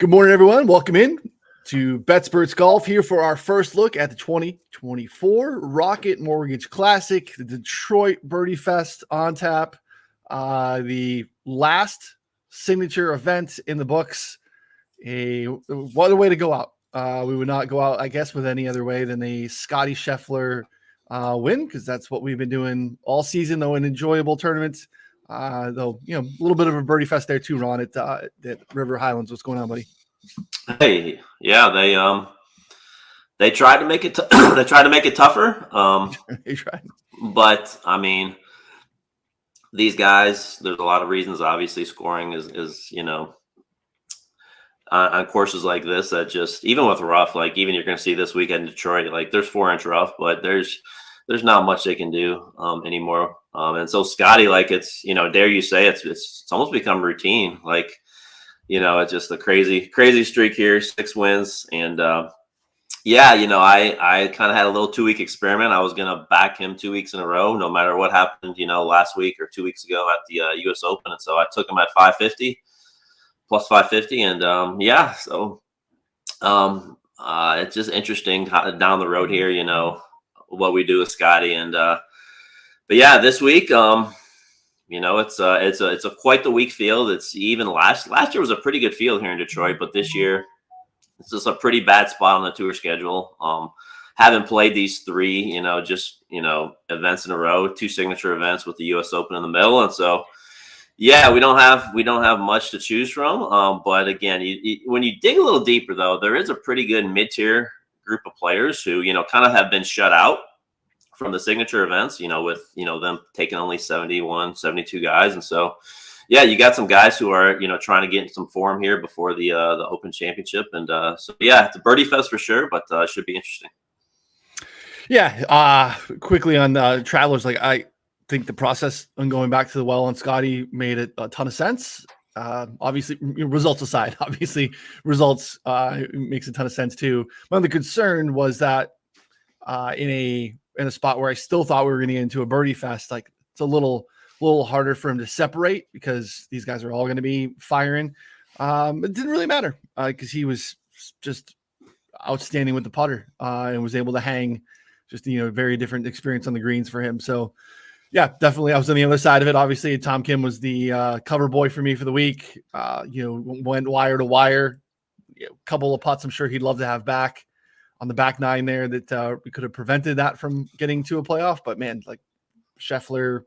Good morning, everyone. Welcome in to Betsperts Golf here for our first look at the 2024 Rocket Mortgage Classic, the Detroit Birdie Fest on tap, the last signature event in the books. What a way to go out. We would not go out, I guess, with any other way than a Scotty Scheffler win, because that's what we've been doing all season, though an enjoyable tournament. Though, a little bit of a birdie fest there too, Ron, at River Highlands. What's going on, buddy? Hey, yeah, they tried to make it they tried to make it tougher. They tried. But I mean, these guys, there's a lot of reasons. Obviously, scoring is on courses like this that just, even with rough, like even you're going to see this weekend in Detroit, like there's 4-inch rough, but there's not much they can do anymore. And so Scotty, like it's, dare you say it's almost become routine. Like, it's just a crazy streak here, 6 wins. And I kind of had a little 2-week experiment. I was going to back him 2 weeks in a row, no matter what happened, last week or 2 weeks ago at the US Open. And so I took him at 550 plus 550. And it's just interesting down the road here, what we do with Scotty. And but yeah, this week, it's a quite the weak field. It's even last year was a pretty good field here in Detroit, but this year it's just a pretty bad spot on the tour schedule. Haven't played these 3, events in a row, 2 signature events with the US Open in the middle, and so yeah, we don't have much to choose from. But again, when you dig a little deeper, though, there is a pretty good mid-tier group of players who kind of have been shut out from the signature events, with them taking only 71, 72 guys. And so yeah, you got some guys who are trying to get in some form here before the Open Championship. And so yeah, it's a birdie fest for sure, but it should be interesting. Yeah, quickly on Travelers, like I think the process on going back to the well on Scotty made a ton of sense. Obviously, results aside, results makes a ton of sense too. My only concern was that in a spot where I still thought we were going to get into a birdie fest, like it's a little harder for him to separate because these guys are all going to be firing. It didn't really matter because he was just outstanding with the putter and was able to hang. Just very different experience on the greens for him. So yeah, definitely. I was on the other side of it. Obviously, Tom Kim was the cover boy for me for the week. Went wire to wire. A couple of putts I'm sure he'd love to have back on the back 9 there that we could have prevented that from getting to a playoff. But man, like Scheffler,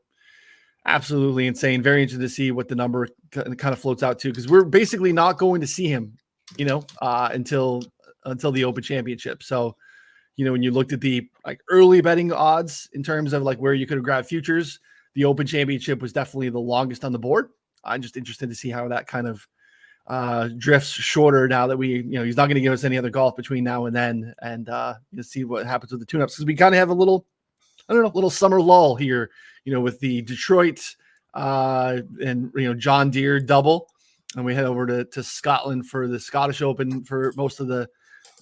absolutely insane. Very interested to see what the number kind of floats out to, because we're basically not going to see him, until the Open Championship. So, when you looked at the early betting odds in terms of where you could have grabbed futures, the Open Championship was definitely the longest on the board. I'm just interested to see how that kind of drifts shorter now that he's not going to give us any other golf between now and then, and see what happens with the tune-ups, because we kind of have a little summer lull here, with the Detroit and John Deere double, and we head over to Scotland for the Scottish Open for most of the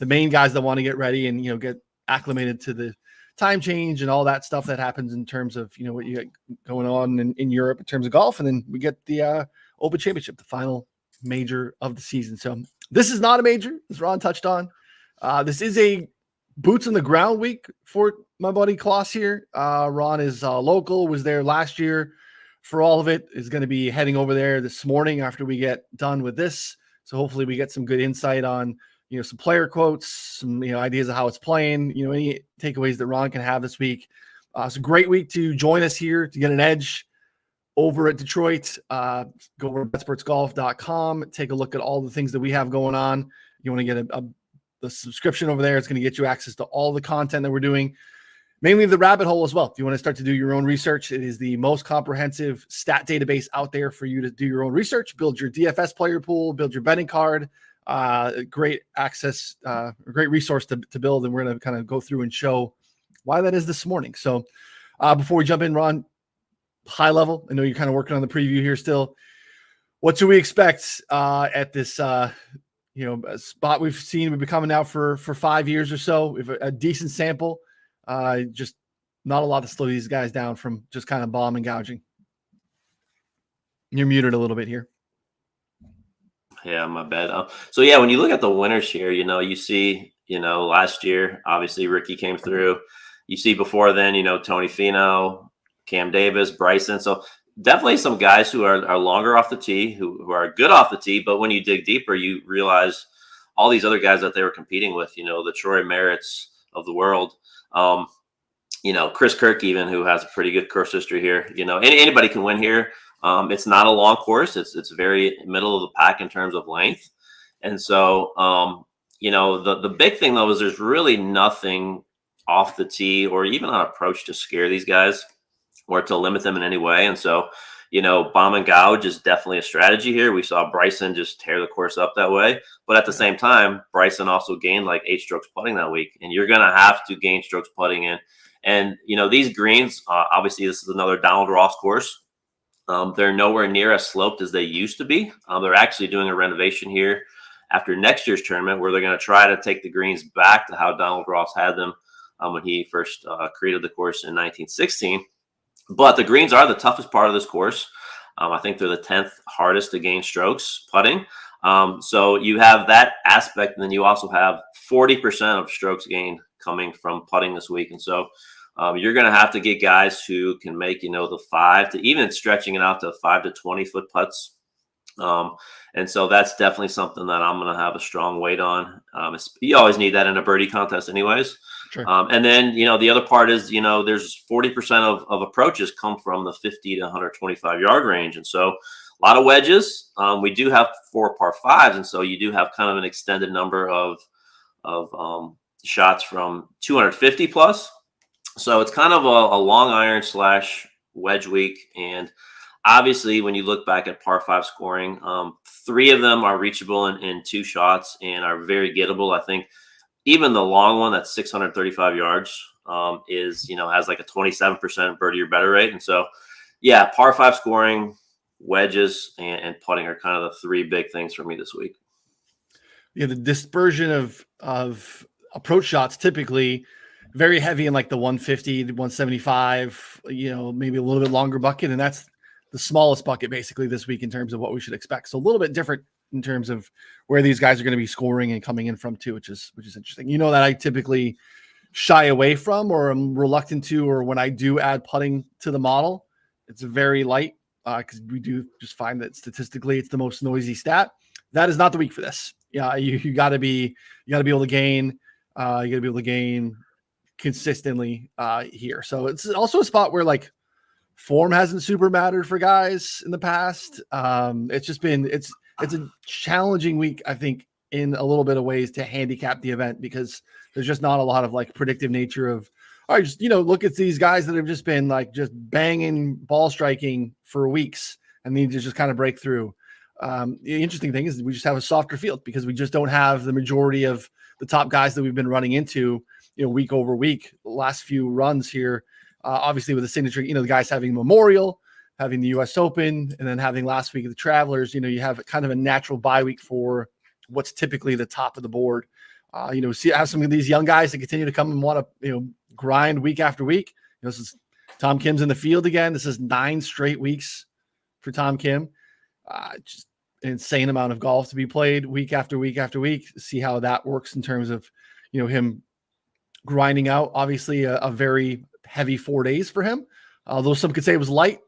main guys that want to get ready and get acclimated to the time change and all that stuff that happens in terms of what you got going on in Europe in terms of golf. And then we get the Open Championship, the final major of the season. So this is not a major, as Ron touched on. This is a boots on the ground week for my buddy Klaus here. Ron is local, was there last year for all of it, is going to be heading over there this morning after we get done with this. So hopefully we get some good insight on some player quotes, some ideas of how it's playing, any takeaways that Ron can have this week. It's a great week to join us here to get an edge over at Detroit. Go over to betspertsgolf.com, take a look at all the things that we have going on. You want to get the subscription over there. It's going to get you access to all the content that we're doing, mainly the rabbit hole as well. If you want to start to do your own research, it is the most comprehensive stat database out there for you to do your own research, build your DFS player pool, build your betting card. Great access, great resource to build, and we're going to kind of go through and show why that is this morning. So before we jump in, Ron, high level, I know you're kind of working on the preview here still. What should we expect at this spot we've been coming out for 5 years or so? We have a decent sample, just not a lot to slow these guys down from just kind of bomb and gouging. You're muted a little bit here. Yeah, my bad. So yeah, when you look at the winners here, you see, last year, obviously Ricky came through. You see before then, Tony Finau, Cam Davis, Bryson. So definitely some guys who are longer off the tee, who are good off the tee. But when you dig deeper, you realize all these other guys that they were competing with, the Troy Merritts of the world. Um, Chris Kirk, even, who has a pretty good course history here. Anybody can win here. It's not a long course. It's very middle of the pack in terms of length. And so, the big thing though is there's really nothing off the tee or even on approach to scare these guys or to limit them in any way. And so, bomb and gouge is definitely a strategy here. We saw Bryson just tear the course up that way. But at the same time, Bryson also gained like 8 strokes putting that week. And you're going to have to gain strokes putting in. And, these greens, obviously, this is another Donald Ross course. They're nowhere near as sloped as they used to be. They're actually doing a renovation here after next year's tournament where they're going to try to take the greens back to how Donald Ross had them when he first created the course in 1916. But the greens are the toughest part of this course. I think they're the 10th hardest to gain strokes putting. So you have that aspect, and then you also have 40% of strokes gained coming from putting this week. And so you're going to have to get guys who can make, the 5 to even stretching it out to 5 to 20 foot putts. And so that's definitely something that I'm going to have a strong weight on. You always need that in a birdie contest anyways. Sure. And then, the other part is, there's 40% of approaches come from the 50 to 125 yard range. And so a lot of wedges. We do have 4 par 5s. And so you do have kind of an extended number of shots from 250 plus. So it's kind of a long iron / wedge week. And obviously, when you look back at par 5 scoring, 3 of them are reachable in 2 shots and are very gettable. I think even the long one that's 635 yards is, has like a 27% birdie or better rate. And so, yeah, par 5 scoring, wedges, and putting are kind of the 3 big things for me this week. Yeah, the dispersion of approach shots typically very heavy in like the 150 to 175, maybe a little bit longer bucket. And that's the smallest bucket basically this week in terms of what we should expect. So a little bit different in terms of where these guys are going to be scoring and coming in from too, which is interesting. That I typically shy away from or I'm reluctant to, or when I do add putting to the model, it's very light because we do just find that statistically it's the most noisy stat. That is not the week for this. Yeah, you got to be able to gain. You got to be able to gain consistently here. So it's also a spot where like form hasn't super mattered for guys in the past. It's just been it's a challenging week, I think, in a little bit of ways to handicap the event because there's just not a lot of like predictive nature of, all right, just, look at these guys that have just been like just banging ball striking for weeks and need to just kind of break through. The interesting thing is we just have a softer field because we just don't have the majority of the top guys that we've been running into, week over week, the last few runs here. Obviously with the signature, the guys having Memorial, having the US Open, and then having last week of the Travelers, you have kind of a natural bye week for what's typically the top of the board. Have some of these young guys that continue to come and want to, grind week after week. This is Tom Kim's in the field again. This is 9 straight weeks for Tom Kim. Just an insane amount of golf to be played week after week after week. See how that works in terms of, him grinding out. Obviously a very heavy 4 days for him. Although some could say it was light,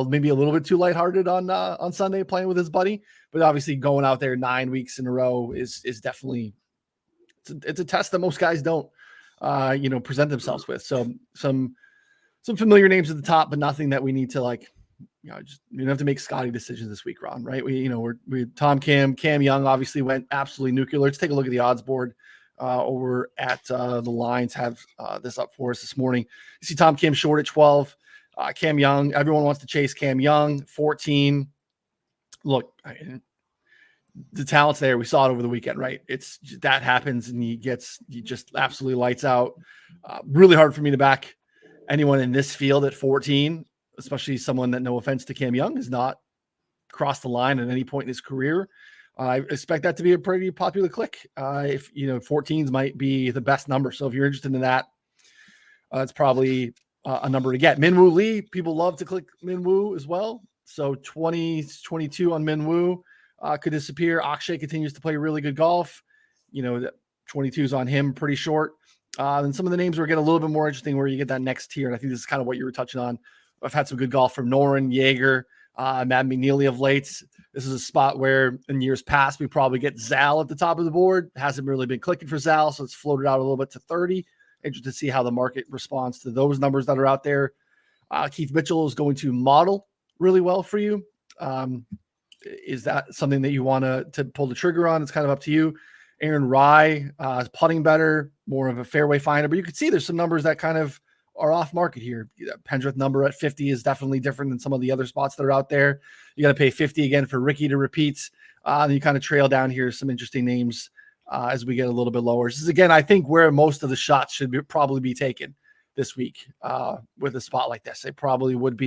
maybe a little bit too lighthearted on Sunday playing with his buddy, but obviously going out there 9 weeks in a row is definitely, it's a test that most guys don't, present themselves with. So some familiar names at the top, but nothing that we need to like, just you don't have to make Scotty decisions this week, Ron, right? We Tom Kim, Cam Young obviously went absolutely nuclear. Let's take a look at the odds board over at the lines. Have this up for us this morning. You see Tom Kim short at 12. Cam Young, everyone wants to chase Cam Young, 14. Look, the talent's there. We saw it over the weekend, right? That happens, and he just absolutely lights out. Really hard for me to back anyone in this field at 14, especially someone that, no offense to Cam Young, has not crossed the line at any point in his career. I expect that to be a pretty popular click. If 14s might be the best number. So if you're interested in that, it's probably a number to get. Minwoo Lee, people love to click Minwoo as well. So 20, 22 on Minwoo. could disappear. Akshay continues to play really good golf. The 22s on him pretty short. And some of the names will get a little bit more interesting where you get that next tier. And I think this is kind of what you were touching on. I've had some good golf from Noren, Jaeger, Matt McNeely of late. This is a spot where in years past, we probably get Zal at the top of the board. Hasn't really been clicking for Zal, so it's floated out a little bit to 30. Interested to see how the market responds to those numbers that are out there. Keith Mitchell is going to model really well for you. Is that something that you want to pull the trigger on? It's kind of up to you. Aaron Rye is putting better, more of a fairway finder, but you can see there's some numbers that kind of are off market here. Pendrith number at 50 is definitely different than some of the other spots that are out there. You got to pay 50 again for Ricky to repeat. And you kind of trail down here some interesting names as we get a little bit lower. This is, again, I think where most of the shots should probably be taken this week with a spot like this. They probably would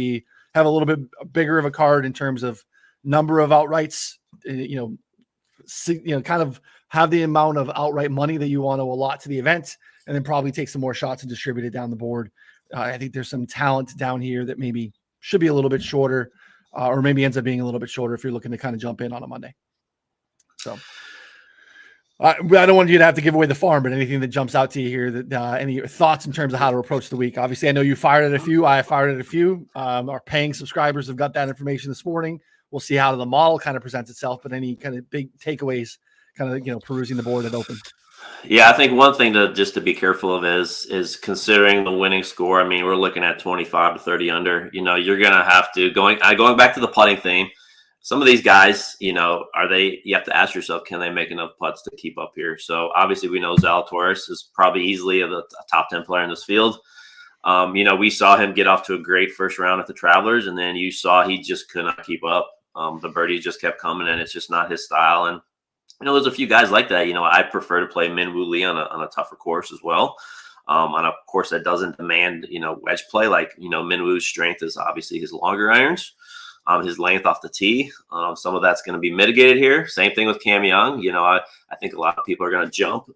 have a little bit bigger of a card in terms of number of outrights, kind of have the amount of outright money that you want to allot to the event, and then probably take some more shots and distribute it down the board. I think there's some talent down here that maybe should be a little bit shorter, or maybe ends up being a little bit shorter if you're looking to kind of jump in on a Monday. So I don't want you to have to give away the farm, but anything that jumps out to you here, that any thoughts in terms of how to approach the week? Obviously, I know you fired at a few. I fired at a few. Our paying subscribers have got that information this morning. We'll see how the model kind of presents itself, but any kind of big takeaways, kind of, perusing the board at open. Yeah, I think one thing to be careful of is considering the winning score. I mean, we're looking at 25 to 30 under. You're going to have to going back to the putting theme. Some of these guys, you have to ask yourself, can they make enough putts to keep up here? So obviously we know Zalatoris is probably easily a top 10 player in this field. We saw him get off to a great first round at the Travelers, and then you saw he just could not keep up. The birdies just kept coming, and it's just not his style. And there's a few guys like that. I prefer to play Min Woo Lee on a tougher course as well. On a course that doesn't demand, wedge play. Like, Min Woo's strength is obviously his longer irons, his length off the tee. Some of that's going to be mitigated here. Same thing with Cam Young. I think a lot of people are going to jump,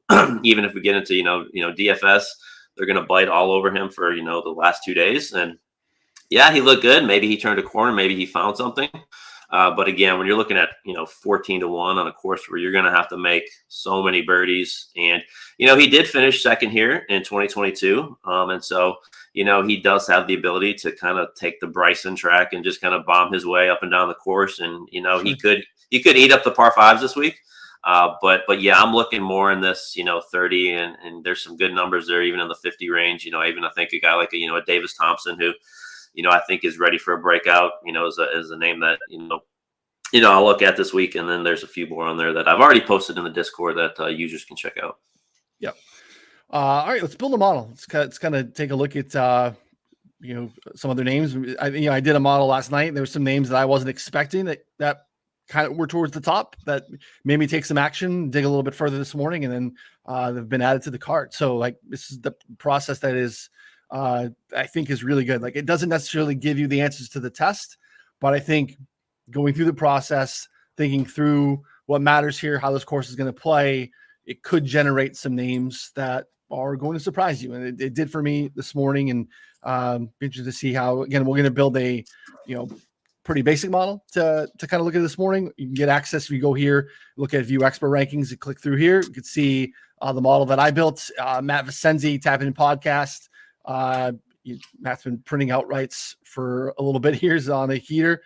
even if we get into, DFS, they're going to bite all over him for, the last 2 days. And yeah, he looked good. Maybe he turned a corner. Maybe he found something. But again, when you're looking at, 14 to 1 on a course where you're going to have to make so many birdies, and, he did finish second here in 2022. And so, he does have the ability to kind of take the Bryson track and just kind of bomb his way up and down the course. And, he could eat up the par fives this week. But yeah, I'm looking more in this, 30 and there's some good numbers there, even in the 50 range. Even I think a guy like a Davis Thompson, who, I think is ready for a breakout, is a name that, I'll look at this week. And then there's a few more on there that I've already posted in the Discord that users can check out. Yep. All right, let's build a model. Let's kind of take a look at, some other names. I did a model last night. There were some names that I wasn't expecting that kind of were towards the top that made me take some action, dig a little bit further this morning, and then they've been added to the cart. So this is the process that is, I think is really good. It doesn't necessarily give you the answers to the test, but I think going through the process, thinking through what matters here, how this course is going to play, it could generate some names that are going to surprise you. And it did for me this morning. And interested to see how, again, we're going to build a, pretty basic model to kind of look at this morning. You can get access if you go here, look at view expert rankings, and click through here. You can see the model that I built. Matt Vicenzi, Tap In Podcast. Matt's been printing outrights for a little bit here. He's on a heater.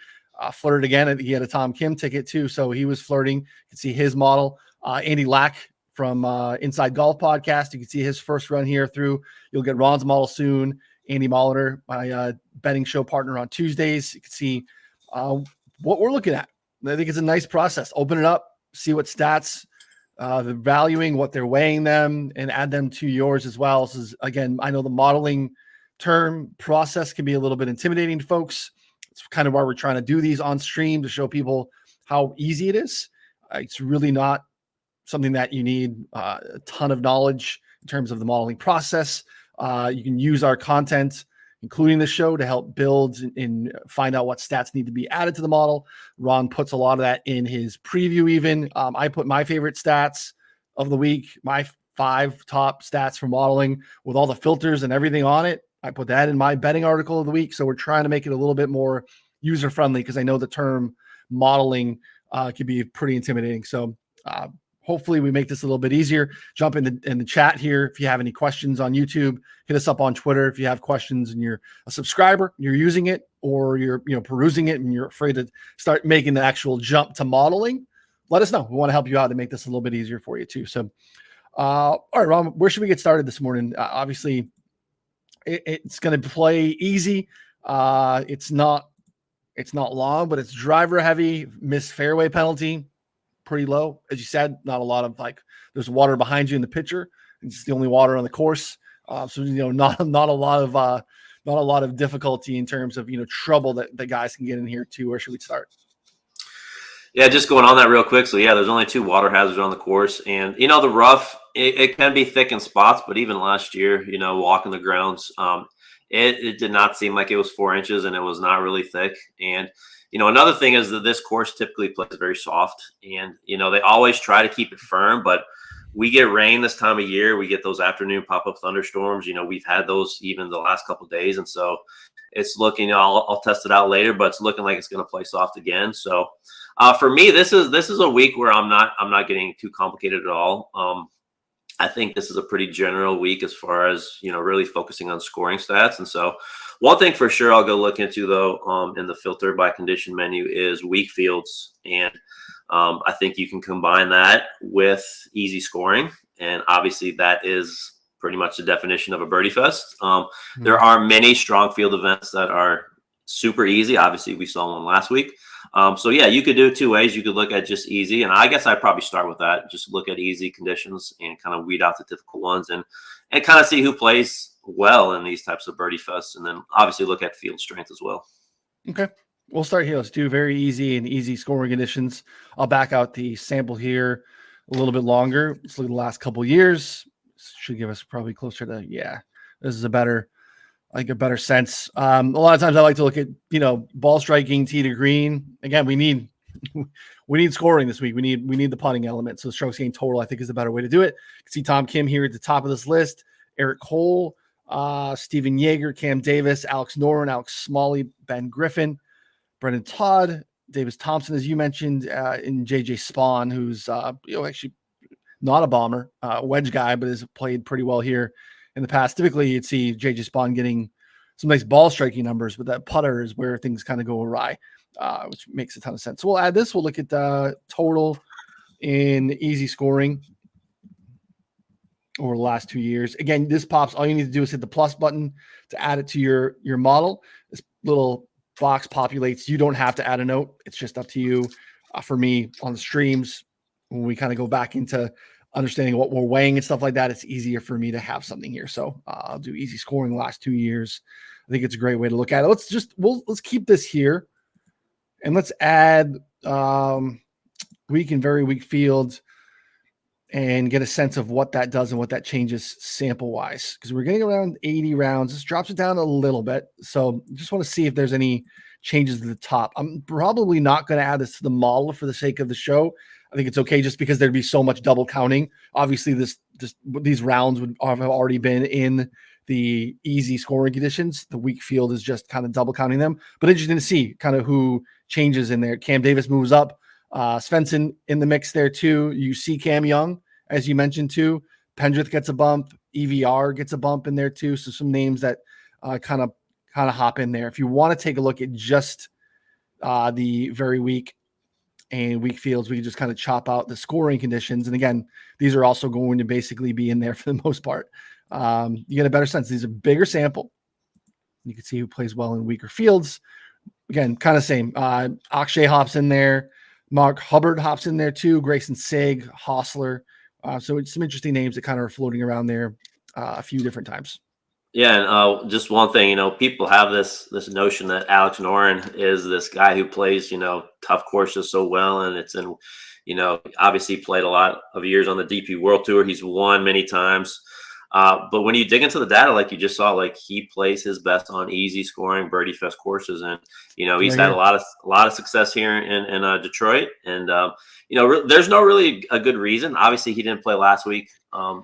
Flirted again. He had a Tom Kim ticket too, so he was flirting. You can see his model. Andy Lack from Inside Golf Podcast. You can see his first run here through. You'll get Ron's model soon. Andy Molitor, my betting show partner on Tuesdays. You can see what we're looking at. I think it's a nice process. Open it up, see what stats they're valuing, what they're weighing them, and add them to yours as well. So again, I know the modeling term process can be a little bit intimidating to folks. It's kind of why we're trying to do these on stream, to show people how easy it is. It's really not something that you need a ton of knowledge in terms of the modeling process. You can use our content, including the show, to help build and find out what stats need to be added to the model. Ron puts a lot of that in his preview even. I put my favorite stats of the week, my 5 top stats for modeling with all the filters and everything on it. I put that in my betting article of the week. So we're trying to make it a little bit more user-friendly, because I know the term modeling can be pretty intimidating. So hopefully we make this a little bit easier. Jump in the chat here. If you have any questions on YouTube, hit us up on Twitter. If you have questions and you're a subscriber, you're using it, or you're perusing it and you're afraid to start making the actual jump to modeling, let us know. We want to help you out to make this a little bit easier for you too. So all right, Ron, where should we get started this morning? Obviously it's going to play easy. It's not long, but it's driver heavy. Missed fairway penalty, pretty low, as you said. Not a lot of there's water behind you in the picture. It's the only water on the course, so not a lot of difficulty in terms of trouble that the guys can get in here too. Where should we start? Yeah, just going on that real quick. So yeah, there's only 2 water hazards on the course, and the rough it can be thick in spots, but even last year, walking the grounds, it did not seem like it was 4 inches, and it was not really thick. And another thing is that this course typically plays very soft, and they always try to keep it firm, but we get rain this time of year. We get those afternoon pop-up thunderstorms. We've had those even the last couple of days, and so it's looking. I'll test it out later, but it's looking like it's going to play soft again. So for me, this is a week where I'm not getting too complicated at all. I think this is a pretty general week as far as really focusing on scoring stats. And so one thing for sure I'll go look into though in the filter by condition menu is weak fields, and I think you can combine that with easy scoring, and obviously that is pretty much the definition of a birdie fest. There are many strong field events that are super easy. Obviously we saw one last week. So yeah, you could do it 2 ways. You could look at just easy, and I guess I'd probably start with that. Just look at easy conditions and kind of weed out the difficult ones, and kind of see who plays well in these types of birdie fests, and then obviously look at field strength as well. Okay, we'll start here. Let's do very easy scoring conditions. I'll back out the sample here a little bit longer. Let's look at the last couple of years. Should give us probably closer to, this is a better sense. A lot of times I like to look at, ball striking, tee to green. Again, we need scoring this week. We need the putting element. So strokes gained total, I think, is a better way to do it. You can see Tom Kim here at the top of this list, Eric Cole, Steven Yeager, Cam Davis, Alex Noren, Alex Smalley, Ben Griffin, Brendan Todd, Davis Thompson, as you mentioned, and JJ Spawn, who's actually not a bomber, wedge guy, but has played pretty well here in the past. Typically, you'd see JJ Spawn getting some nice ball striking numbers, but that putter is where things kind of go awry, which makes a ton of sense. So we'll add this. We'll look at the total in easy scoring over the last 2 years. Again, this pops. All you need to do is hit the plus button to add it to your model. This little box populates. You don't have to add a note. It's just up to you. For me, on the streams, when we kind of go back into understanding what we're weighing and stuff like that, it's easier for me to have something here. So I'll do easy scoring the last 2 years. I think it's a great way to look at it. Let's keep this here, and let's add weak and very weak fields and get a sense of what that does and what that changes sample wise, because we're getting around 80 rounds. This drops it down a little bit. So just want to see if there's any changes to the top. I'm probably not going to add this to the model for the sake of the show. I think it's okay just because there'd be so much double counting. Obviously, these rounds would have already been in the easy scoring conditions. The weak field is just kind of double counting them. But interesting to see kind of who changes in there. Cam Davis moves up. Svensson in the mix there too. You see Cam Young, as you mentioned too. Pendrith gets a bump. EVR gets a bump in there too. So some names that kind of hop in there. If you want to take a look at just the very weak and weak fields, we can just kind of chop out the scoring conditions. And again, these are also going to basically be in there for the most part. You get a better sense. These are bigger sample. You can see who plays well in weaker fields. Again, kind of same. Akshay hops in there. Mark Hubbard hops in there too. Grayson Sig, Hostler. So it's some interesting names that kind of are floating around there a few different times. Yeah, and just one thing, people have this notion that Alex Noren is this guy who plays, tough courses so well, and it's in, obviously played a lot of years on the DP World Tour. He's won many times, but when you dig into the data, like you just saw, like he plays his best on easy scoring birdie fest courses, and he's had a lot of success here in Detroit, and there's no really a good reason. Obviously, he didn't play last week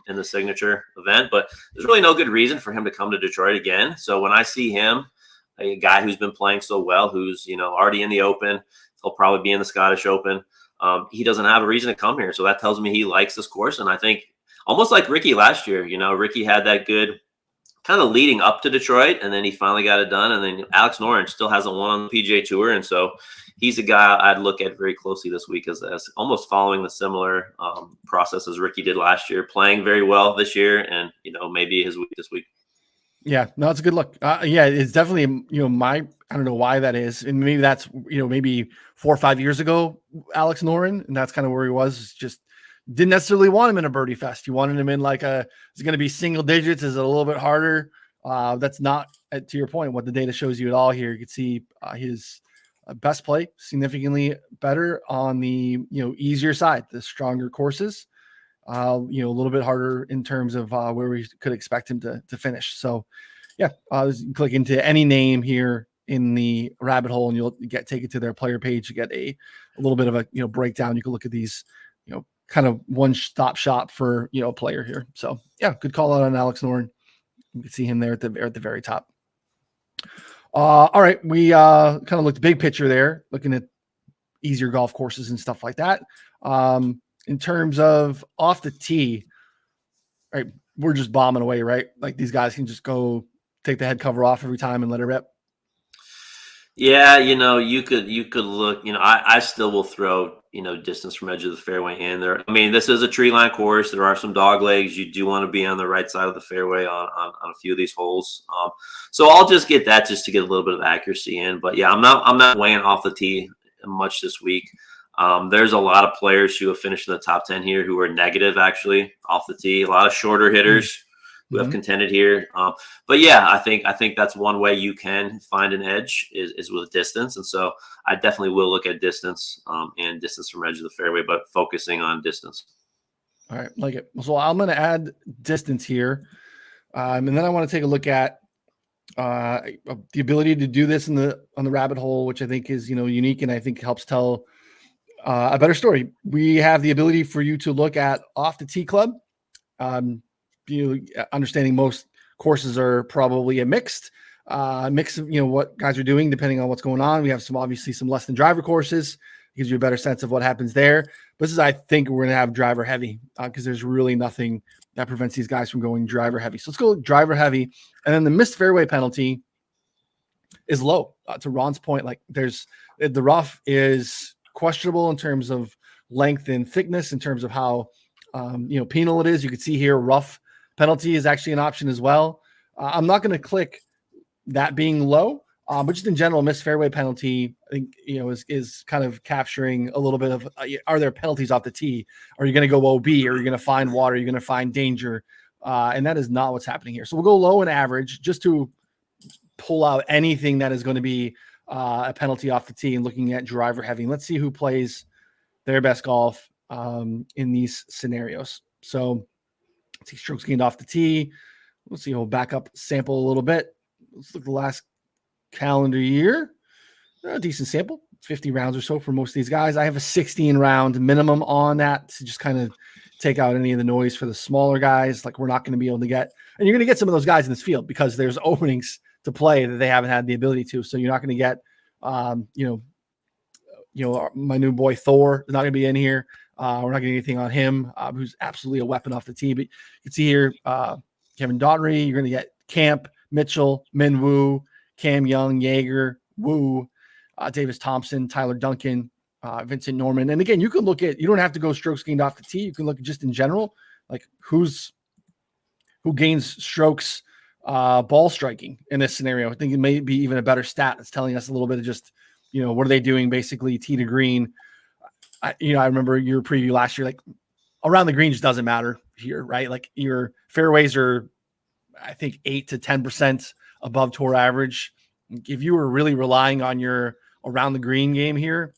in the signature event, but there's really no good reason for him to come to Detroit again. So when I see him, a guy who's been playing so well, who's already in the Open, he'll probably be in the Scottish Open. he doesn't have a reason to come here. So that tells me he likes this course. And I think almost like Ricky last year, Ricky had that good kind of leading up to Detroit, and then he finally got it done. And then Alex Noren still hasn't won on the PGA Tour, and so he's a guy I'd look at very closely this week as almost following the similar process as Ricky did last year, playing very well this year, and maybe his week this week. Yeah, no, it's a good look. Yeah, it's definitely I don't know why that is, and maybe that's maybe 4 or 5 years ago, Alex Noren, and that's kind of where he was. Just didn't necessarily want him in a birdie fest. You wanted him in like it's going to be single digits. Is it a little bit harder? That's not, to your point, what the data shows you at all here. You can see his best play significantly better on the easier side, the stronger courses. A little bit harder in terms of where we could expect him to finish. So, yeah, click into any name here in the rabbit hole, and you'll take it to their player page. You get a little bit of a breakdown. You can look at these, kind of one-stop shop for a player here. So, yeah, good call out on Alex Noren. You can see him there at the very top. All right, we kind of looked big picture there, looking at easier golf courses and stuff like that. In terms of off the tee, right, we're just bombing away, right? Like these guys can just go take the head cover off every time and let it rip. Yeah, you could look, I still will throw, distance from edge of the fairway in there. I mean, this is a tree line course. There are some dog legs. You do want to be on the right side of the fairway on a few of these holes. So I'll just get that just to get a little bit of accuracy in. But yeah, I'm not weighing off the tee much this week. There's a lot of players who have finished in the top 10 here who are negative actually off the tee. A lot of shorter hitters who have contended here. But yeah, I think that's one way you can find an edge is with distance. And so I definitely will look at distance and distance from edge of the fairway, but focusing on distance. All right, like it. So I'm going to add distance here. And then I want to take a look at the ability to do this on the rabbit hole, which I think is, unique, and I think helps tell a better story. We have the ability for you to look at off the tee club. Understanding most courses are probably a mix of what guys are doing depending on what's going on. We have obviously some less than driver courses. It gives you a better sense of what happens there. But I think we're going to have driver heavy because there's really nothing that prevents these guys from going driver heavy. So let's go driver heavy, and then the missed fairway penalty is low. To Ron's point, like the rough is questionable in terms of length and thickness, in terms of how penal it is. You can see here rough penalty is actually an option as well. I'm not going to click that being low, but just in general, missed fairway penalty, I think, is kind of capturing a little bit of, are there penalties off the tee? Are you going to go OB? Are you going to find water? Are you going to find danger? And that is not what's happening here. So we'll go low and average just to pull out anything that is going to be a penalty off the tee and looking at driver heavy. Let's see who plays their best golf in these scenarios. So let's see strokes gained off the tee. Let's see, we'll back up sample a little bit. Let's look at the last calendar year. A decent sample, 50 rounds or so for most of these guys. I have a 16 round minimum on that to just kind of take out any of the noise for the smaller guys. Like we're not going to be able to get, and you're going to get some of those guys in this field because there's openings to play that they haven't had the ability to. So you're not going to get, my new boy Thor is not going to be in here. We're not getting anything on him, who's absolutely a weapon off the tee. But you can see here, Kevin Daugherty, you're going to get Camp, Mitchell, Minwoo, Cam Young, Yeager, Woo, Davis Thompson, Tyler Duncan, Vincent Norman. And again, you can look at, you don't have to go strokes gained off the tee. You can look at just in general, like who gains strokes ball striking in this scenario. I think it may be even a better stat. It's telling us a little bit of just, what are they doing basically tee to green. I remember your preview last year, like around the green just doesn't matter here, right? Like your fairways are, I think 8 to 10% above tour average. If you were really relying on your around the green game here,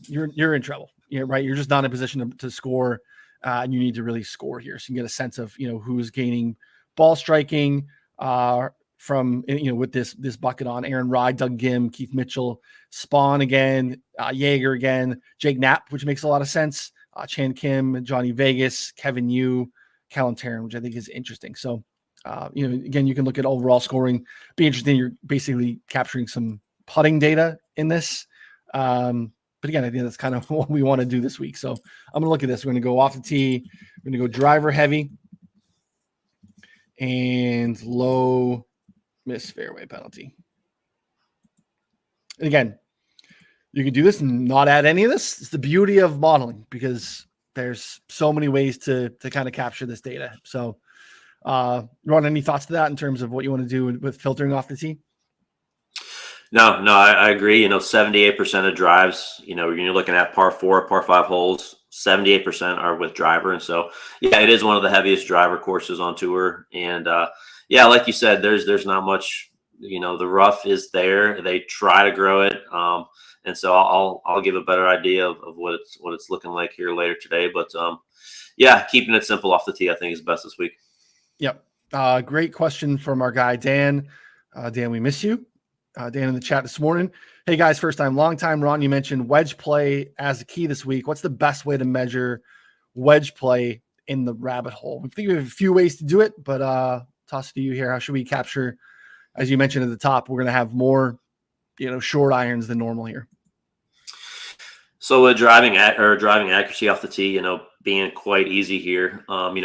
you're in trouble. Right? You're just not in a position to score, and you need to really score here. So you can get a sense of who's gaining ball striking from with this bucket on Aaron Rye, Doug Gim, Keith Mitchell, Spawn again, Yeager again, Jake Knapp, which makes a lot of sense. Chan Kim, Johnny Vegas, Kevin Yu, Callum Tarrant, which I think is interesting. So. Again, you can look at overall scoring. Be interesting. You're basically capturing some putting data in this. But again, I think that's kind of what we want to do this week. So I'm going to look at this. We're going to go off the tee. We're going to go driver heavy and low miss fairway penalty. And again, you can do this and not add any of this. It's the beauty of modeling because there's so many ways to kind of capture this data. So, Ron, any thoughts to that in terms of what you want to do with filtering off the tee? No, I agree. 78% of drives, when you're looking at par 4, par 5 holes, 78% are with driver. And so, yeah, it is one of the heaviest driver courses on tour. And yeah, like you said, there's not much, the rough is there. They try to grow it. And so I'll give a better idea of what it's looking like here later today. But yeah, keeping it simple off the tee, I think is best this week. Yep. Great question from our guy, Dan. Dan, we miss you. Dan in the chat this morning. Hey guys, first time, long time. Ron, you mentioned wedge play as a key this week. What's the best way to measure wedge play in the rabbit hole? We think we have a few ways to do it, but toss it to you here. How should we capture, as you mentioned at the top, we're going to have more, short irons than normal here. So with driving accuracy off the tee, being quite easy here.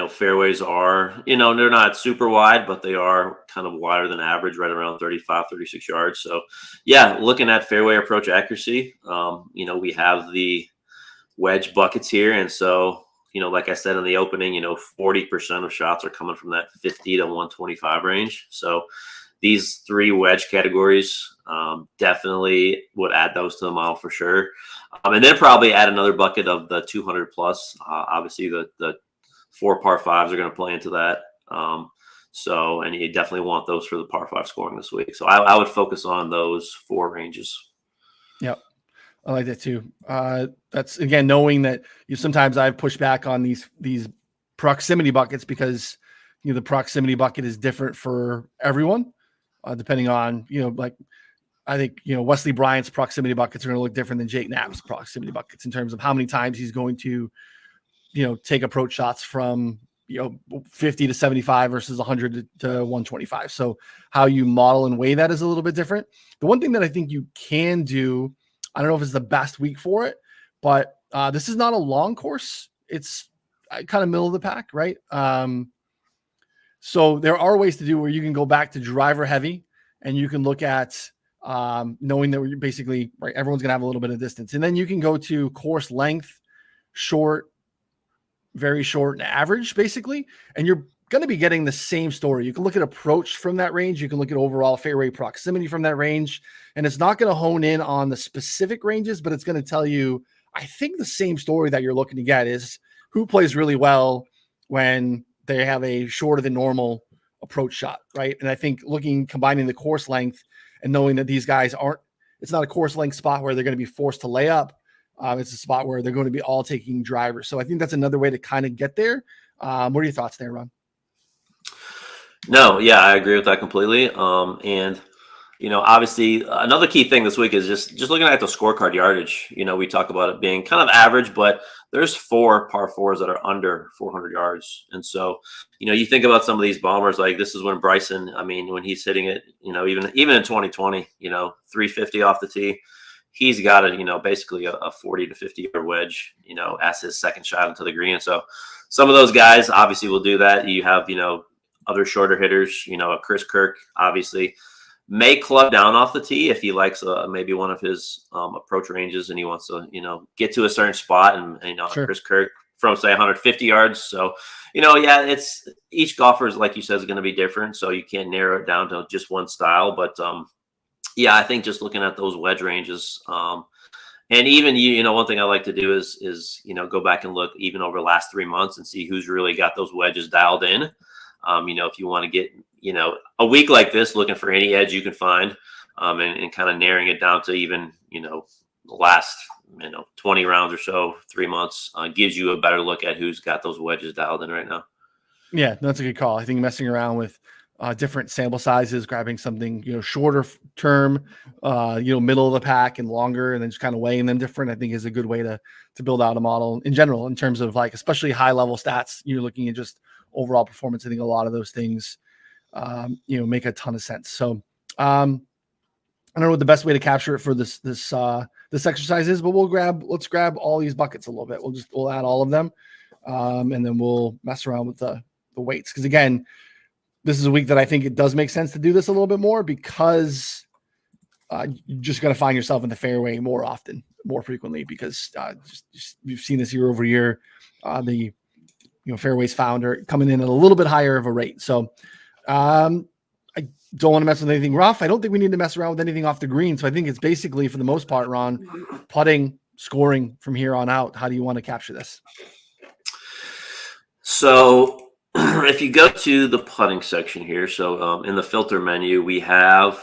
Fairways are, they're not super wide, but they are kind of wider than average, right around 35, 36 yards. So yeah, looking at fairway approach accuracy, we have the wedge buckets here. And so, like I said in the opening, 40% of shots are coming from that 50 to 125 range. So these 3 wedge categories definitely would add those to the model for sure. And then probably add another bucket of the 200 plus. Obviously, the 4 par 5s are going to play into that. And you definitely want those for the par 5 scoring this week. So I would focus on those 4 ranges. Yep. I like that too. That's, again, knowing that sometimes I've pushed back on these proximity buckets because, the proximity bucket is different for everyone, depending on, I think, Wesley Bryant's proximity buckets are going to look different than Jake Knapp's proximity buckets in terms of how many times he's going to, take approach shots from, 50 to 75 versus 100 to 125. So how you model and weigh that is a little bit different. The one thing that I think you can do, I don't know if it's the best week for it, but this is not a long course. It's kind of middle of the pack, right? So there are ways to do where you can go back to driver heavy and you can look at knowing that we're basically, right, everyone's going to have a little bit of distance. And then you can go to course length, short, very short, and average, basically. And you're going to be getting the same story. You can look at approach from that range. You can look at overall fairway proximity from that range. And it's not going to hone in on the specific ranges, but it's going to tell you, I think the same story that you're looking to get is who plays really well when they have a shorter than normal approach shot, right? And I think combining the course length and knowing that these guys it's not a course length spot where they're going to be forced to lay up. It's a spot where they're going to be all taking drivers. So I think that's another way to kind of get there. What are your thoughts there, Ron? No, yeah, I agree with that completely. And obviously another key thing this week is just looking at the scorecard yardage. We talk about it being kind of average, but there's 4 par 4s that are under 400 yards. And so, you think about some of these bombers, like this is when Bryson, when he's hitting it, even in 2020, 350 off the tee, he's got basically a 40 to 50 yard wedge, as his second shot into the green. So some of those guys obviously will do that. You have, other shorter hitters, Chris Kirk, obviously, may club down off the tee if he likes maybe one of his approach ranges and he wants to, get to a certain spot and Sure. Chris Kirk from say 150 yards. So, yeah, it's each golfer is, like you said, is going to be different. So you can't narrow it down to just one style. But yeah, I think just looking at those wedge ranges and even, one thing I like to do is, go back and look even over the last 3 months and see who's really got those wedges dialed in. If you want to get, a week like this, looking for any edge you can find and kind of narrowing it down to even, the last, 20 rounds or so, 3 months gives you a better look at who's got those wedges dialed in right now. Yeah, that's a good call. I think messing around with different sample sizes, grabbing something, shorter term, middle of the pack and longer, and then just kind of weighing them different, I think is a good way to build out a model in general, in terms of especially high level stats. You're looking at just overall performance. I think a lot of those things, make a ton of sense. So I don't know what the best way to capture it for this exercise is, but let's grab all these buckets a little bit. We'll add all of them, and then we'll mess around with the weights. Because again, this is a week that I think it does make sense to do this a little bit more, because you're just going to find yourself in the fairway more often, more frequently, because we've seen this year over year. The fairways found are coming in at a little bit higher of a rate. So I don't want to mess with anything rough. I don't think we need to mess around with anything off the green. So I think it's basically, for the most part, Ron, putting, scoring from here on out. How do you want to capture this? So if you go to the putting section here, so in the filter menu, we have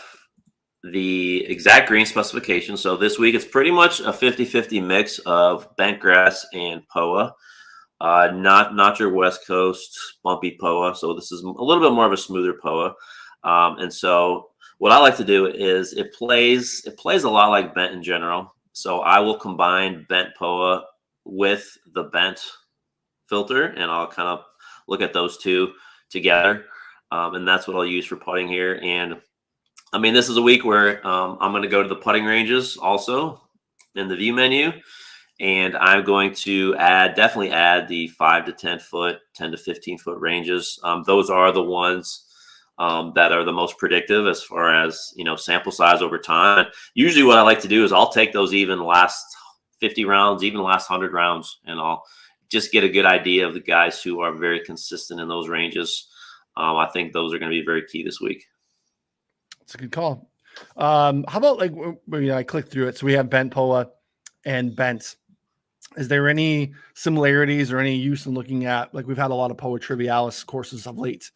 the exact green specification. So this week, it's pretty much a 50-50 mix of bent grass and POA. Not your West Coast bumpy POA. So this is a little bit more of a smoother POA. And so what I like to do is it plays a lot like bent in general. So I will combine bent POA with the bent filter, and I'll kind of look at those two together. And that's what I'll use for putting here. And I mean, this is a week where I'm going to go to the putting ranges also in the view menu. And I'm going to definitely add the 5 to 10 foot, 10 to 15 foot ranges. Those are the ones that are the most predictive as far as, sample size over time. And usually what I like to do is I'll take those even last 50 rounds, even last 100 rounds, and I'll just get a good idea of the guys who are very consistent in those ranges. I think those are going to be very key this week. That's a good call. How about I clicked through it. So we have bent POA and bent. Is there any similarities or any use in looking at, we've had a lot of POA Trivialis courses of late.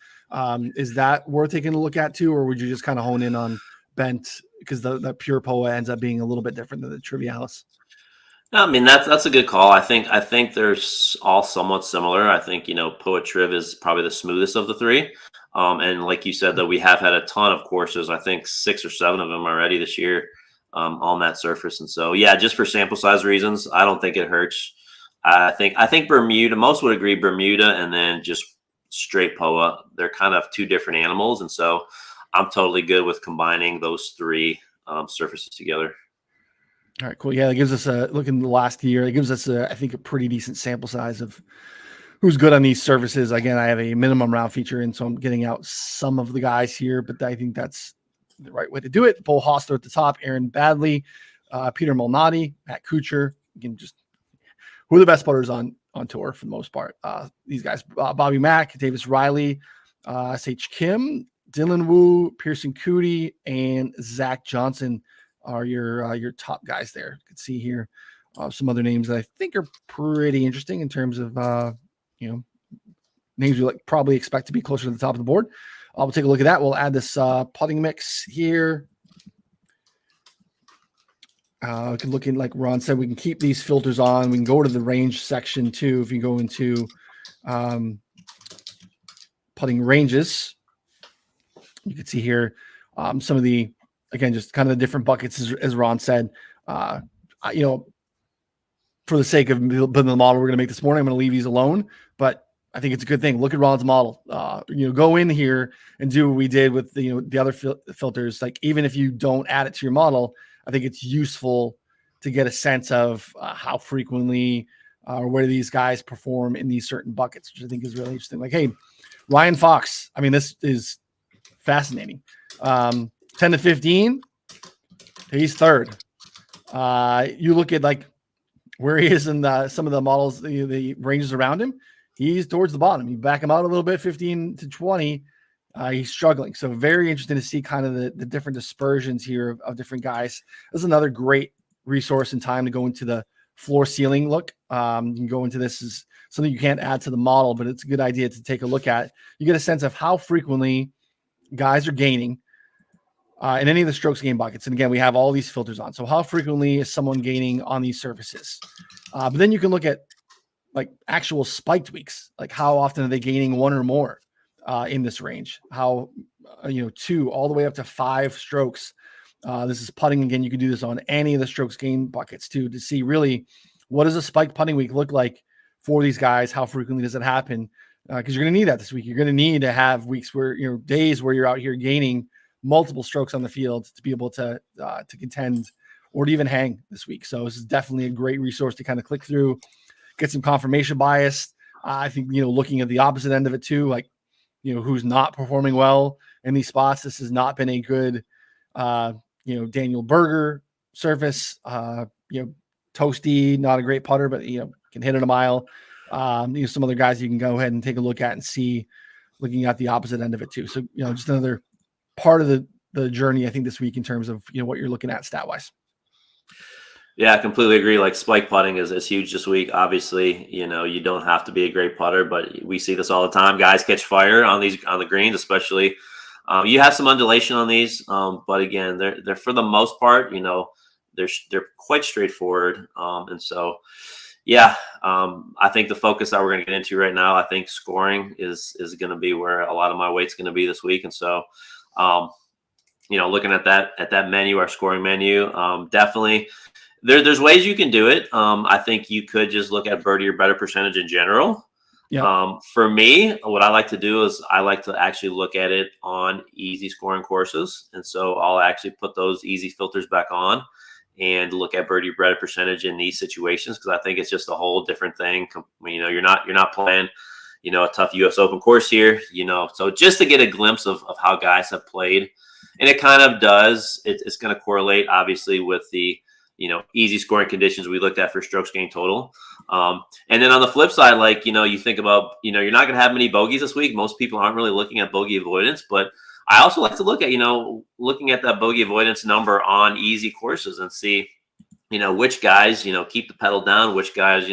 Is that worth taking a look at too, or would you just kind of hone in on bent, because the pure POA ends up being a little bit different than the Trivialis? I mean, that's a good call. I think they're all somewhat similar. I think, POA Triv is probably the smoothest of the three. And like you said, though, we have had a ton of courses, I think 6 or 7 of them already this year on that surface. And so, yeah, just for sample size reasons, I don't think it hurts. I think Bermuda, most would agree Bermuda and then just straight POA, they're kind of two different animals. And so I'm totally good with combining those three surfaces together. All right, cool. Yeah, that gives us look in the last year. It gives us I think a pretty decent sample size of who's good on these surfaces. Again, I have a minimum round feature, and so I'm getting out some of the guys here, but I think that's the right way to do it. Bo Hoster at the top, Aaron Badley, Peter Malnati, Matt Kuchar. Again, just who are the best putters on tour for the most part. These guys, Bobby Mack, Davis Riley, S.H. Kim, Dylan Wu, Pearson Coody, and Zach Johnson are your top guys there. You can see here some other names that I think are pretty interesting in terms of names we probably expect to be closer to the top of the board. We'll take a look at that. We'll add this putting mix here. We can look in, like Ron said, we can keep these filters on. We can go to the range section too. If you go into putting ranges, you can see here some of the, again, just kind of the different buckets, as Ron said. For the sake of building the model we're going to make this morning, I'm going to leave these alone, but I think it's a good thing. Look at Ron's model. Go in here and do what we did with the other filters. Like, even if you don't add it to your model, I think it's useful to get a sense of how frequently or where these guys perform in these certain buckets, which I think is really interesting. Like, hey, Ryan Fox. I mean, this is fascinating. 10 to 15, he's third. You look at where he is in some of the models, the ranges around him, he's towards the bottom. You back him out a little bit, 15 to 20, he's struggling. So very interesting to see kind of the different dispersions here of different guys. This is another great resource and time to go into the floor ceiling look. You can go into this as something you can't add to the model, but it's a good idea to take a look at. You get a sense of how frequently guys are gaining in any of the strokes gain buckets. And again, we have all these filters on. So how frequently is someone gaining on these surfaces? But then you can look at actual spiked weeks, like how often are they gaining one or more in this range? How, 2 all the way up to 5 strokes. This is putting. Again, you can do this on any of the strokes gain buckets too, to see really what does a spiked putting week look like for these guys? How frequently does it happen? Because you're going to need that this week. You're going to need to have weeks where, days where you're out here gaining multiple strokes on the field to be able to contend or to even hang this week. So this is definitely a great resource to kind of click through, get some confirmation bias. I think, looking at the opposite end of it too, like, who's not performing well in these spots. This has not been a good, Daniel Berger surface, toasty, not a great putter, but, can hit it a mile. Some other guys you can go ahead and take a look at and see, looking at the opposite end of it too. So, just another part of the journey, I think, this week in terms of, what you're looking at stat wise. Yeah, I completely agree. Like, spike putting is huge this week. Obviously, you don't have to be a great putter, but we see this all the time. Guys catch fire on the greens, especially. You have some undulation on these, but again, they're for the most part, they're quite straightforward. And so, yeah, I think the focus that we're going to get into right now, I think scoring is going to be where a lot of my weight's going to be this week. And so, looking at that menu, our scoring menu, definitely. There's ways you can do it. I think you could just look at birdie or better percentage in general. Yeah. For me, what I like to do is I like to actually look at it on easy scoring courses. And so I'll actually put those easy filters back on and look at birdie or better percentage in these situations, because I think it's just a whole different thing. You're not playing, a tough US Open course here, so just to get a glimpse of how guys have played. And it kind of does, it's going to correlate obviously with the, easy scoring conditions we looked at for strokes gained total. And then on the flip side, like, you think about, you're not going to have many bogeys this week. Most people aren't really looking at bogey avoidance, but I also like to look at, looking at that bogey avoidance number on easy courses and see, which guys, keep the pedal down, which guys,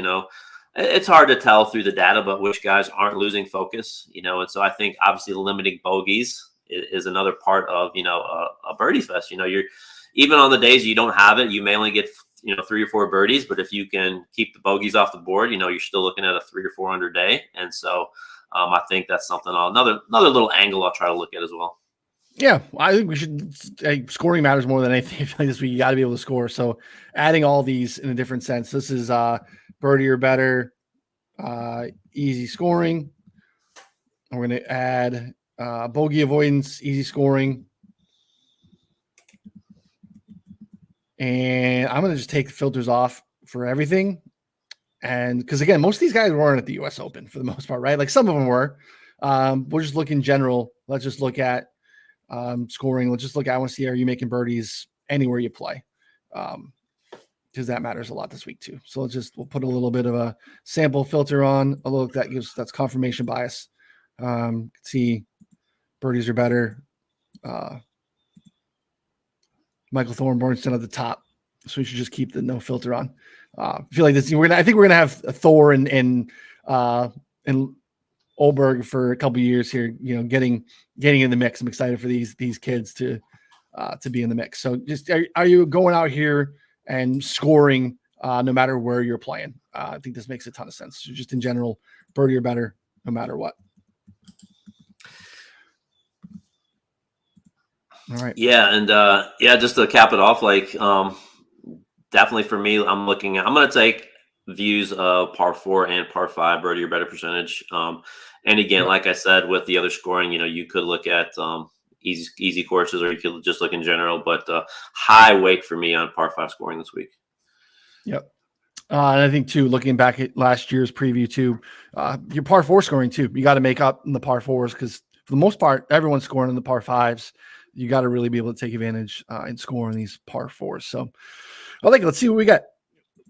it's hard to tell through the data, but which guys aren't losing focus, and so I think obviously limiting bogeys is another part of, a birdie fest. You're, even on the days you don't have it, you may only get, 3 or 4 birdies, but if you can keep the bogeys off the board, you're still looking at a 300 or 400 day. And so I think that's something, another little angle I'll try to look at as well. Yeah, I think we should. Scoring matters more than anything. This week, you got to be able to score. So adding all these in a different sense. This is birdie or better, easy scoring. We're going to add bogey avoidance, easy scoring. And I'm going to just take the filters off for everything. And because, again, most of these guys weren't at the US Open for the most part, right? Like some of them were. We'll just look in general. Let's just look at scoring. Let's just look at, I want to see, are you making birdies anywhere you play? Because that matters a lot this week too. So we'll put a little bit of a sample filter on. A little that's confirmation bias. See birdies are better. Michael Thornbornston at the top, so we should just keep the no filter on. I feel like this. I think we're gonna have Thor and Olberg for a couple of years here. Getting in the mix. I'm excited for these kids to be in the mix. So, just are you going out here and scoring no matter where you're playing? I think this makes a ton of sense. So just in general, birdie or better, no matter what. All right. Yeah. And just to cap it off, like, definitely for me, I'm going to take views of par 4 and par 5, birdie or better percentage. And again, like I said, with the other scoring, you could look at easy courses, or you could just look in general, but high weight for me on par 5 scoring this week. Yep. And I think too, looking back at last year's preview too, your par 4 scoring too, you got to make up in the par 4s, because for the most part, everyone's scoring in the par 5s. You got to really be able to take advantage and score on these par 4s. So let's see what we got.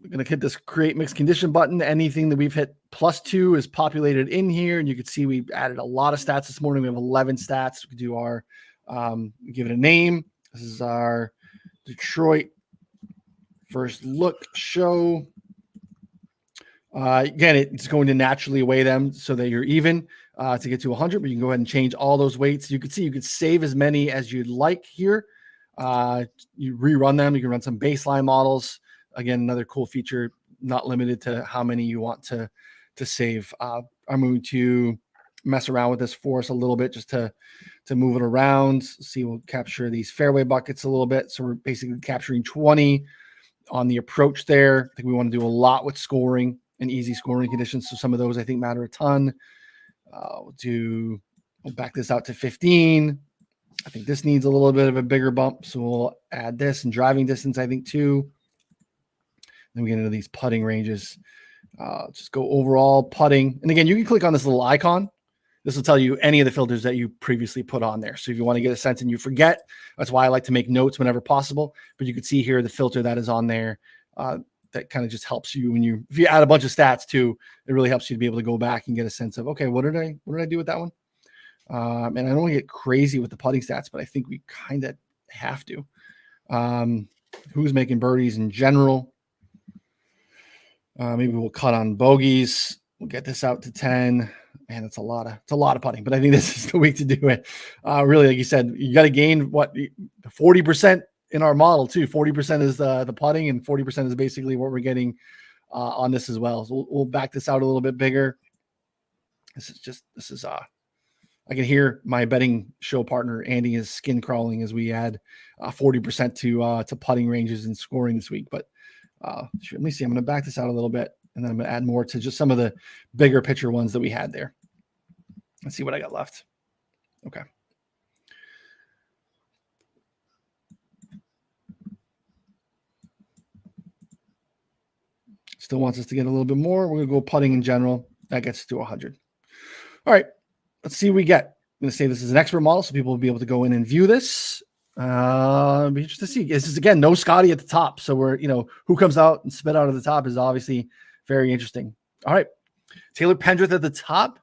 We're going to hit this create mixed condition button. Anything that we've hit +2 is populated in here. And you can see we added a lot of stats this morning. We have 11 stats. We can do our, give it a name. This is our Detroit first look show. Again, it's going to naturally weigh them so that you're even to get to 100, but you can go ahead and change all those weights. You can see you could save as many as you'd like here. You rerun them. You can run some baseline models. Again, another cool feature, not limited to how many you want to save. I'm going to mess around with this for us a little bit just to move it around. See, we'll capture these fairway buckets a little bit. So we're basically capturing 20 on the approach there. I think we want to do a lot with scoring and easy scoring conditions. So some of those I think matter a ton. We'll back this out to 15. I think this needs a little bit of a bigger bump. So we'll add this, and driving distance, I think, too. Then we get into these putting ranges. Just go overall putting. And again, you can click on this little icon. This will tell you any of the filters that you previously put on there. So if you want to get a sense and you forget, that's why I like to make notes whenever possible. But you can see here the filter that is on there. That kind of just helps you when if you add a bunch of stats too, it really helps you to be able to go back and get a sense of, okay, what did I do with that one? And I don't want to get crazy with the putting stats, but I think we kind of have to. Who's making birdies in general? Maybe we'll cut on bogeys. We'll get this out to 10. Man, it's a lot of putting, but I think this is the week to do it. Really, like you said, you got to gain 40% in our model too. 40% is the putting, and 40% is basically what we're getting on this as well. So we'll back this out a little bit bigger. I can hear my betting show partner Andy is skin crawling as we add 40% to putting ranges and scoring this week. But let me see. I'm going to back this out a little bit, and then I'm going to add more to just some of the bigger picture ones that we had there. Let's see what I got left. Okay. Still wants us to get a little bit more. We're going to go putting in general. That gets to 100. All right. Let's see what we get. I'm going to say this is an expert model, so people will be able to go in and view this. Be interesting to see. This is, again, no Scotty at the top. So we're, who comes out and spit out at the top is obviously very interesting. All right. Taylor Pendrith at the top.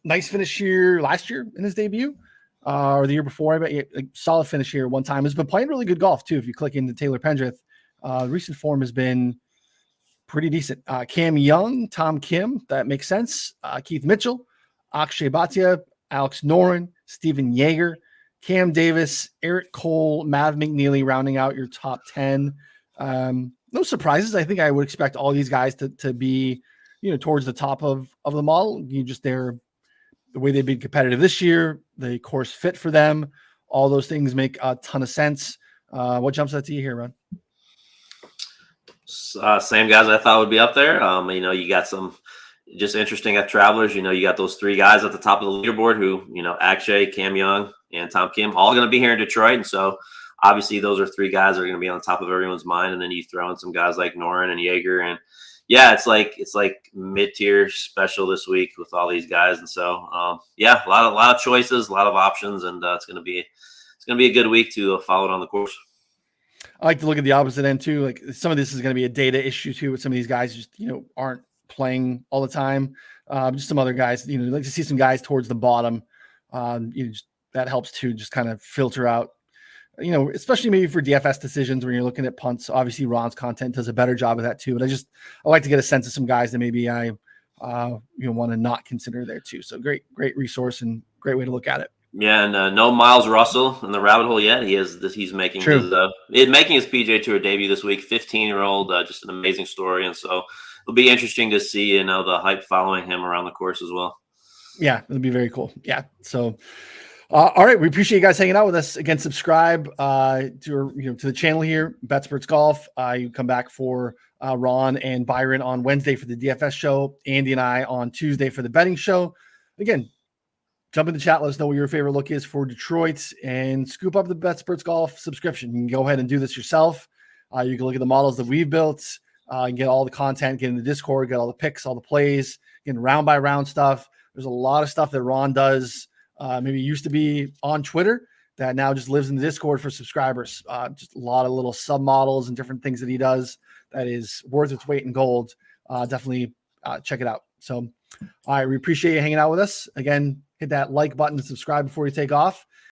Nice finish here last year in his debut, or the year before. I bet solid finish here one time. Has been playing really good golf too. If you click into Taylor Pendrith, recent form has been pretty decent. Cam Young, Tom Kim, that makes sense. Keith Mitchell, Akshay Bhatia, Alex Noren, Stephen Yeager, Cam Davis, Eric Cole, Mav McNeely rounding out your top 10. No surprises. I think I would expect all these guys to be, towards the top of the model. The way they've been competitive this year, the course fit for them, all those things make a ton of sense. What jumps out to you here, Ron? Same guys I thought would be up there. You got some just interesting at Travelers. You got those three guys at the top of the leaderboard who, Akshay, Cam Young, and Tom Kim, all going to be here in Detroit. And so obviously those are three guys that are going to be on the top of everyone's mind. And then you throw in some guys like Noren and Yeager. And yeah, it's like mid-tier special this week with all these guys. And so, a lot of choices, a lot of options, and it's going to be a good week to follow it on the course. I like to look at the opposite end too. Like some of this is going to be a data issue too, with some of these guys just, aren't playing all the time. Just some other guys, like to see some guys towards the bottom. That helps to just kind of filter out, especially maybe for DFS decisions when you're looking at punts. Obviously Ron's content does a better job of that too. But I like to get a sense of some guys that maybe I, want to not consider there too. So great resource and great way to look at it. Yeah, and no Miles Russell in the rabbit hole yet. He's making his PGA Tour debut this week. 15-year-old, just an amazing story, and so it'll be interesting to see the hype following him around the course as well. Yeah, it'll be very cool. Yeah, so all right, we appreciate you guys hanging out with us. Again, subscribe to the channel here, Betsperts Golf. You come back for Ron and Byron on Wednesday for the DFS show. Andy and I on Tuesday for the betting show. Again, jump in the chat. Let us know what your favorite look is for Detroit and scoop up the Betsperts Golf subscription. You can go ahead and do this yourself. You can look at the models that we've built and get all the content, get in the Discord, get all the picks, all the plays, get round by round stuff. There's a lot of stuff that Ron does. Maybe used to be on Twitter that now just lives in the Discord for subscribers. Just a lot of little sub models and different things that he does that is worth its weight in gold. Definitely check it out. So, all right, we appreciate you hanging out with us. Again, hit that like button to subscribe before you take off.